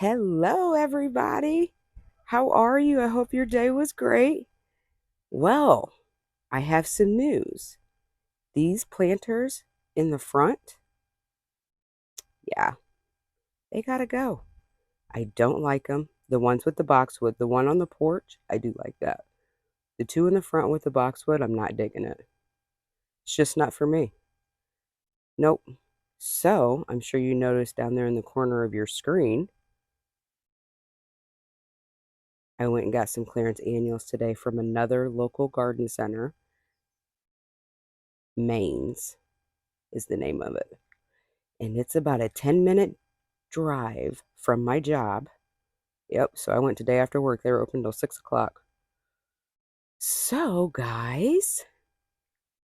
Hello, everybody. How are you? I hope your day was great. Well, I have some news. These planters in the front, yeah, they gotta go. I don't like them. The ones with the boxwood, the one on the porch, I do like that. The two in the front with the boxwood, I'm not digging it. It's just not for me. Nope. So, I'm sure you noticed down there in the corner of your screen, I went and got some clearance annuals today from another local garden center. Maine's is the name of it. And it's about a 10-minute drive from my job. Yep, so I went today after work. They were open till 6 o'clock. So, guys,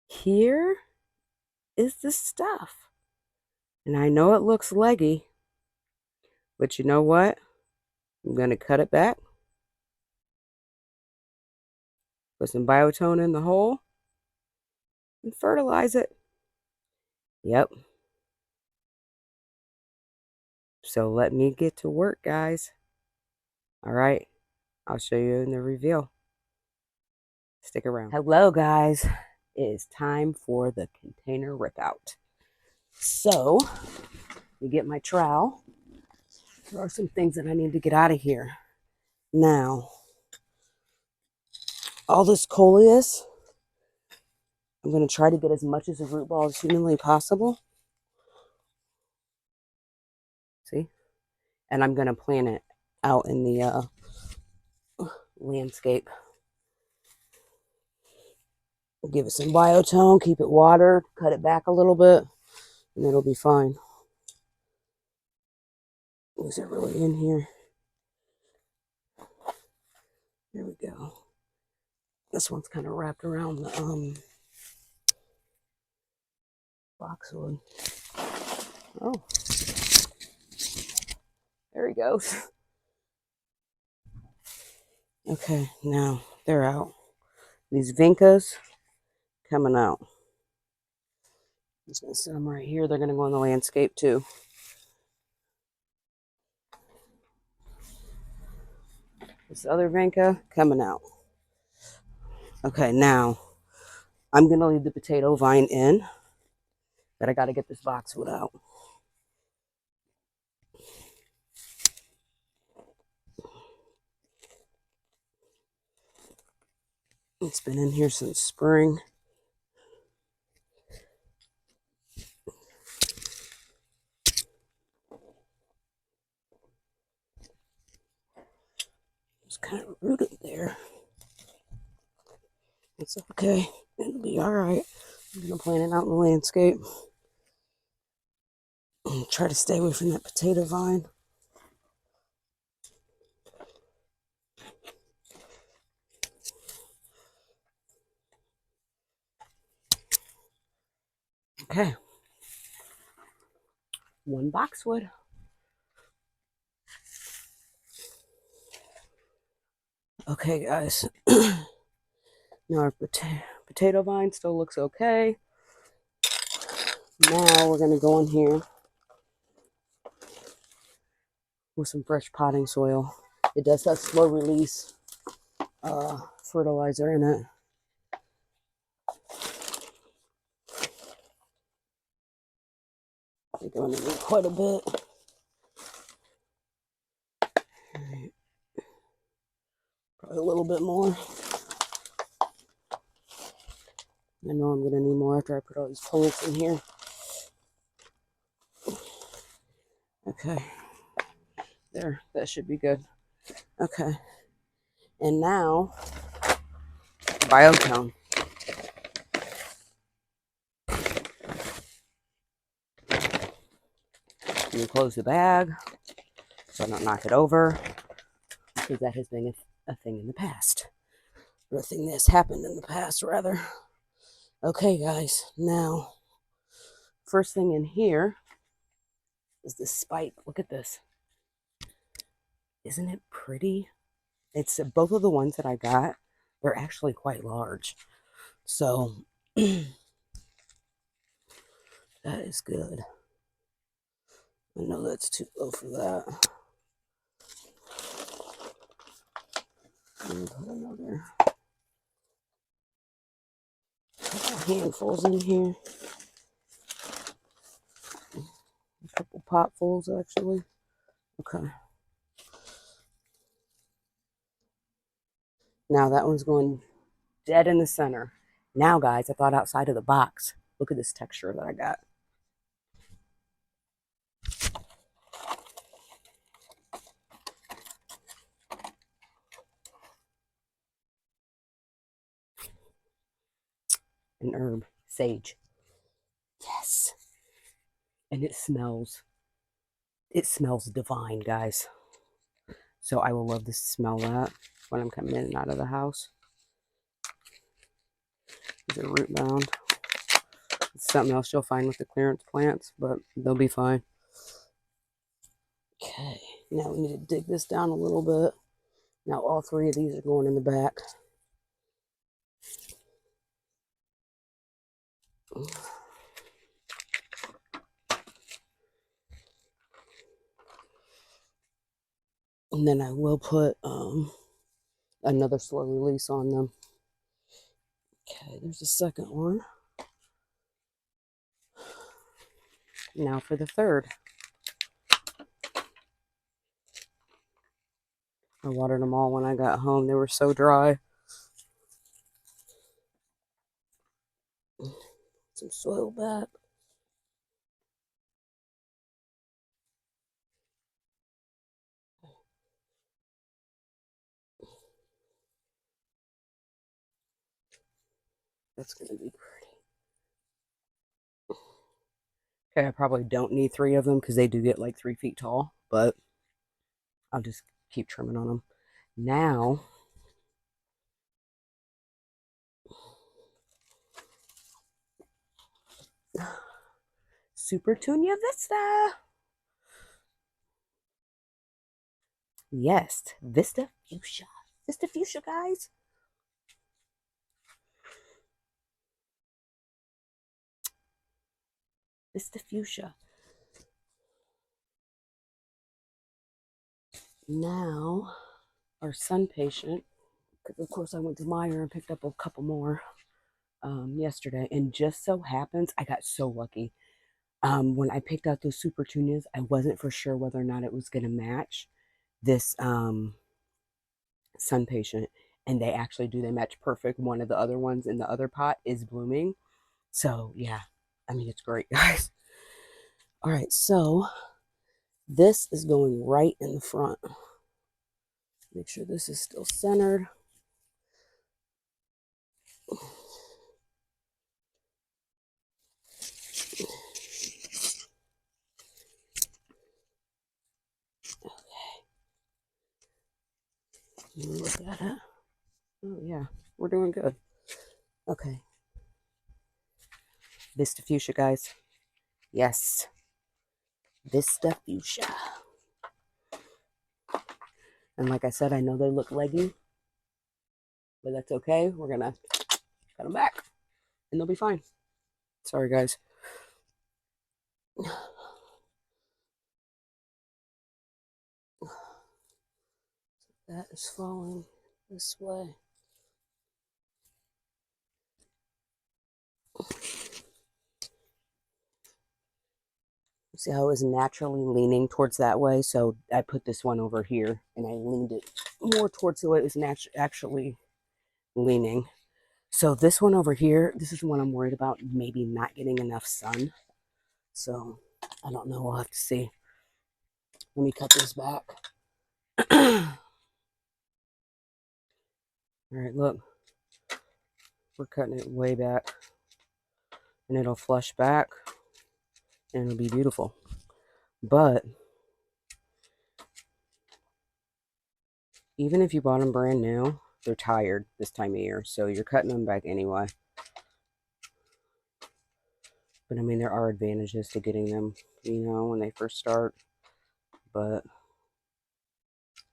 here is the stuff. And I know it looks leggy, but you know what? I'm going to cut it back, put some biotone in the hole, and fertilize it. Yep. So let me get to work, guys. All right, I'll show you in the reveal. Stick around. Hello, guys. It is time for the container rip out. So, you get my trowel. There are some things that I need to get out of here. Now, all this coleus, I'm going to try to get as much as a root ball as humanly possible. See? And I'm going to plant it out in the landscape. Give it some biotone, keep it watered, cut it back a little bit, and it'll be fine. Is it really in here? There we go. This one's kind of wrapped around the boxwood. Oh, there he goes. Okay, now they're out. These vincas coming out. I'm just going to set them right here. They're going to go in the landscape too. This other vinca coming out. Okay, now I'm going to leave the potato vine in, but I got to get this boxwood out. It's been in here since spring. It's kind of rooted there. It's okay. It'll be all right. I'm going to plant it out in the landscape. Try to stay away from that potato vine. Okay. One boxwood. Okay, guys. Now our potato vine still looks okay. Now we're going to go in here with some fresh potting soil. It does have slow release fertilizer in it. I think I'm going to need quite a bit. Right. Probably a little bit more. I know I'm going to need more after I put all these plants in here. Okay. There, that should be good. Okay. And now, biotone. Let me close the bag so I don't knock it over, because that has been a thing in the past. Or a thing that's happened in the past, rather. Okay, guys. Now, first thing in here is this spike. Look at this. Isn't it pretty? It's both of the ones that I got. They're actually quite large. So, that is good. I know that's too low for that. Let me put another couple handfuls in here. A couple potfuls, actually. Okay. Now that one's going dead in the center. Now, guys, I thought outside of the box. Look at this texture that I got. An herb, sage. Yes. And it smells divine, guys. So I will love to smell that when I'm coming in and out of the house. These are root bound. It's something else you'll find with the clearance plants, but they'll be fine. Okay, now we need to dig this down a little bit. Now all three of these are going in the back. And then I will put another slow release on them. Okay, there's the second one. Now for the third. I watered them all when I got home. They were so dry. Some soil back. That's going to be pretty. Okay, I probably don't need three of them because they do get like 3 feet tall, but I'll just keep trimming on them. Now, Supertunia Vista. Yes, Vista Fuchsia. Vista Fuchsia, guys. Vista Fuchsia. Now, our sun patient, because of course I went to Meyer and picked up a couple more yesterday, and just so happens I got so lucky. When I picked out those Supertunias, I wasn't for sure whether or not it was going to match this sun patient, and they actually do. They match perfect. One of the other ones in the other pot is blooming. So yeah, I mean, it's great, guys. All right, so this is going right in the front. Make sure this is still centered. Look at it. Oh yeah, we're doing good. Okay. Vista Fuchsia, guys. Yes. Vista Fuchsia. And like I said, I know they look leggy, but that's okay. We're going to cut them back, and they'll be fine. Sorry, guys. That is falling this way. See how it was naturally leaning towards that way? So I put this one over here, and I leaned it more towards the way it was actually leaning. So this one over here, this is the one I'm worried about maybe not getting enough sun. So I don't know. We'll have to see. Let me cut this back. All right, look. We're cutting it way back. And it'll flush back. And it'll be beautiful. But even if you bought them brand new, they're tired this time of year. So you're cutting them back anyway. But I mean, there are advantages to getting them, you know, when they first start. But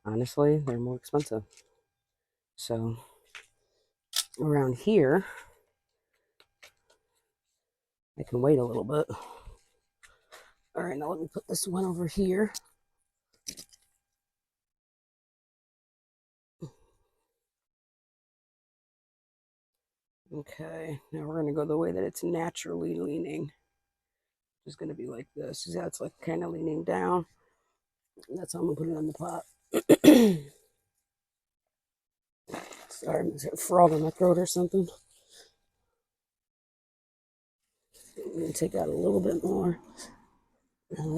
honestly, they're more expensive. So around here, I can wait a little bit. All right, now let me put this one over here. Okay, now we're going to go the way that it's naturally leaning. It's going to be like this. See how it's like kind of leaning down? That's how I'm going to put it on the pot. Sorry, is there a frog in my throat or something? I'm going to take out a little bit more.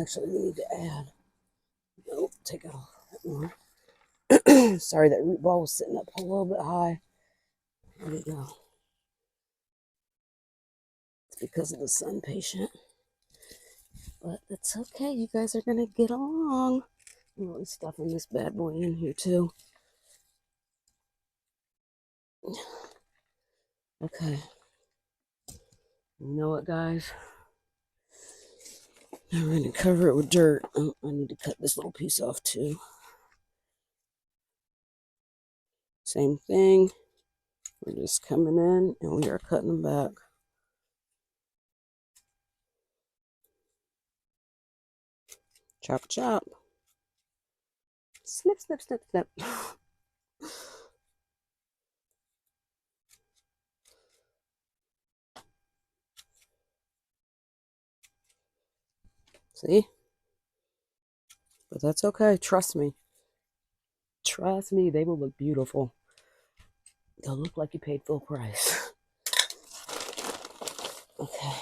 Actually, we need to add. Nope, take out a little bit more. Sorry, that root ball was sitting up a little bit high. There we go. It's because of the sun patient. But that's okay. You guys are going to get along. I'm really stuffing this bad boy in here, too. Okay. You know what, guys? Now we're going to cover it with dirt. Oh, I need to cut this little piece off, too. Same thing. We're just coming in and we are cutting them back. Chop, chop. Snip, snip, snip, snip. See? But that's okay. Trust me. Trust me, they will look beautiful. They'll look like you paid full price. Okay.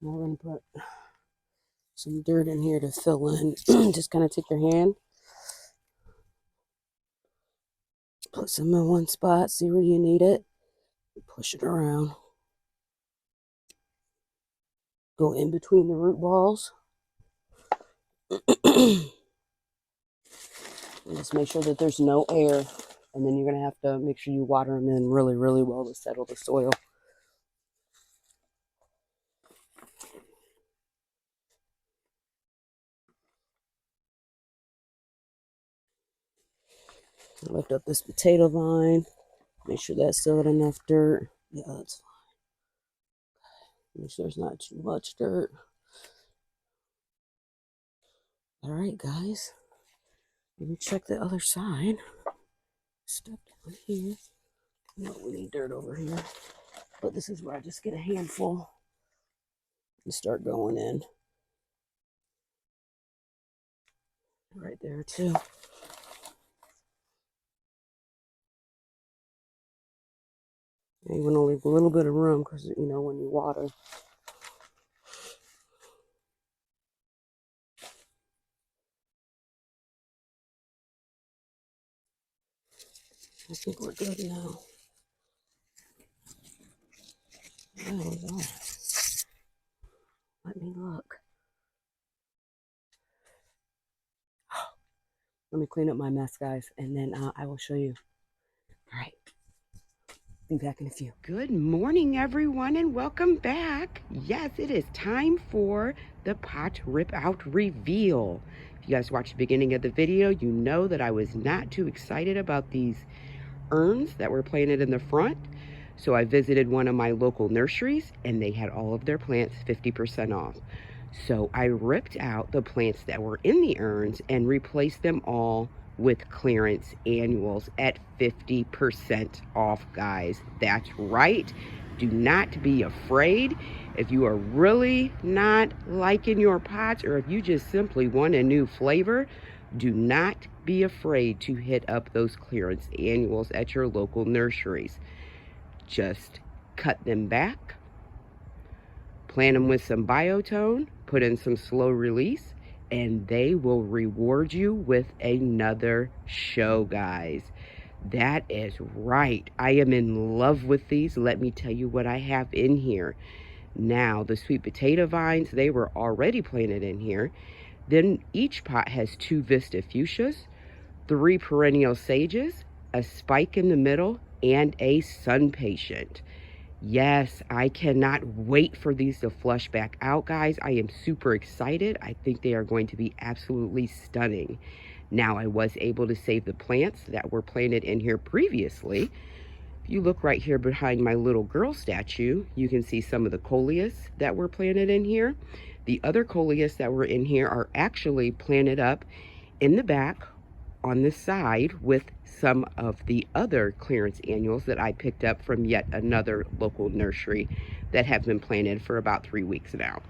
Now we're going to put some dirt in here to fill in. Just kind of take your hand. Put some in one spot. See where you need it. Push it around. Go in between the root balls. Just make sure that there's no air. And then you're going to have to make sure you water them in really, really well to settle the soil. Lift up this potato vine. Make sure that's still got enough dirt. Yeah, that's fine. Make sure there's not too much dirt. All right, guys. Let me check the other side. Step down here. No, we need dirt over here. But this is where I just get a handful and start going in. Right there, too. And you want to leave a little bit of room because, you know, when you water. I think we're good now. There we go. Let me look. Let me clean up my mess, guys, and then I will show you. All right. Be back in a few. Good morning, everyone, and welcome back. Yes, it is time for the pot rip out reveal. If you guys watched the beginning of the video, you know that I was not too excited about these urns that were planted in the front. So I visited one of my local nurseries and they had all of their plants 50% off. So I ripped out the plants that were in the urns and replaced them all with clearance annuals at 50% off, guys. That's right. Do not be afraid. If you are really not liking your pots, or if you just simply want a new flavor, do not be afraid to hit up those clearance annuals at your local nurseries. Just cut them back, plant them with some biotone, put in some slow release, and they will reward you with another show, guys. That is right. I am in love with these. Let me tell you what I have in here. Now, the sweet potato vines, they were already planted in here. Then each pot has 2 Vista fuchsias, 3 perennial sages, a spike in the middle, and a sun patient. Yes, I cannot wait for these to flush back out, guys. I am super excited. I think they are going to be absolutely stunning. Now, I was able to save the plants that were planted in here previously. If you look right here behind my little girl statue, you can see some of the coleus that were planted in here. The other coleus that were in here are actually planted up in the back on the side with some of the other clearance annuals that I picked up from yet another local nursery that have been planted for about 3 weeks now.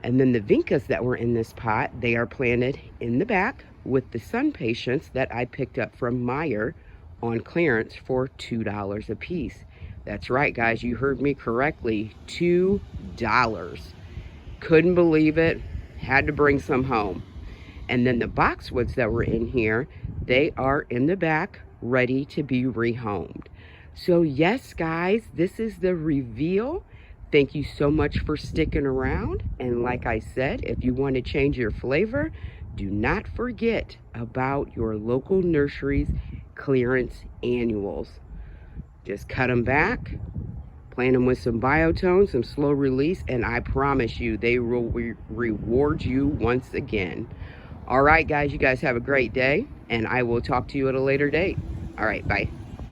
And then the vincas that were in this pot, they are planted in the back with the sun patients that I picked up from Meijer on clearance for $2 a piece. That's right, guys, you heard me correctly, $2. Couldn't believe it, had to bring some home. And then the boxwoods that were in here, they are in the back, ready to be rehomed. So yes, guys, this is the reveal. Thank you so much for sticking around. And like I said, if you want to change your flavor, do not forget about your local nursery's clearance annuals. Just cut them back, plant them with some biotone, some slow release, and I promise you they will reward you once again. All right, guys, you guys have a great day, and I will talk to you at a later date. All right, bye.